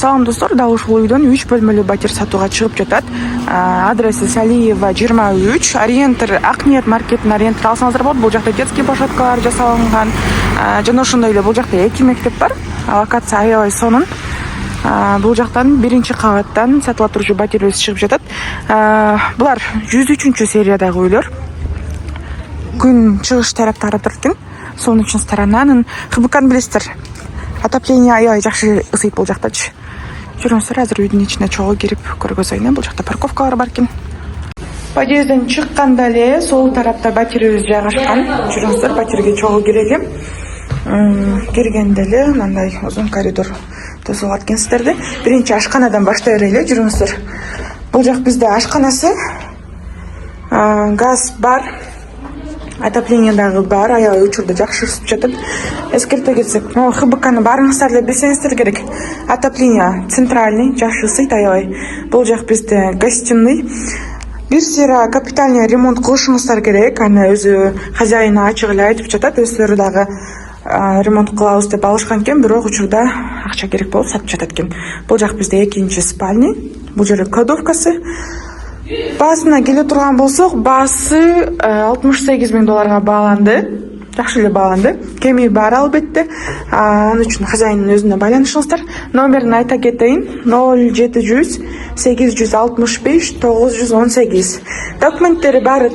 Салам достор, дагы ушул үйдөн 3 бөлмөлүү батир сатууга чыгып жатат. Адреси Салиева 23, Ориентер Акниет маркетинин ориентер алсаңыздар болот. Бул жакта детский площадкалар жасалынган. Жана ошондой эле бул жакта 2 мектеп бар. Локация аябай сонун. Бул жактан биринчи кабаттан сатыла турчу батирибиз чыгып жатат. Булар 103 сериядагы үйлөр. Күн чыгыш тараптары турат. Солнечная сторонанын ХБКны билесиздер. Отопление аябай жакшы ысыйт бул жактачы. Жүрүңүздөр, азыр үйдүн ичине чогуу кирип көргөзөйүн. Бул жакта парковкалар бар экен. Подъезден чыкканда эле сол тарапта батирибиз жайгашкан. Жүрүңүздөр, батирге чогуу кирели. Киргенде эле мындай узун коридор тосулган экен сиздерде. Биринчи ашканадан баштай берели, жүрүңүздөр. Бул жак бизде ашканасы. Газ бар. Отопление дагы бар, аябай учурда жакшы ысып жатат. Эскерте кетсек, ХБКны баарыңыздар эле билсеңиздер керек. Отопление центральный, жакшы ысыйт аябай. Бул жак бизде гостиный. Бир сыйра капитальный ремонт кылышыңыздар керек. Аны өзү хозяин ачык эле айтып жатат. Өздөрү дагы ремонт кылабыз деп алышкан экен, бирок учурда акча керек болуп сатып жатат экен. Бул жак бизде экинчи спальня. Бул жер кладовкасы. Баасына келе турган болсок, баасы $68,000 бааланды. Жакшы эле бааланды. Кеми бар албетте. Анын үчүн хозяиндин өзүнө байланышыңыздар. Номерин айта кетейин. 0700 865 918. Документтери баары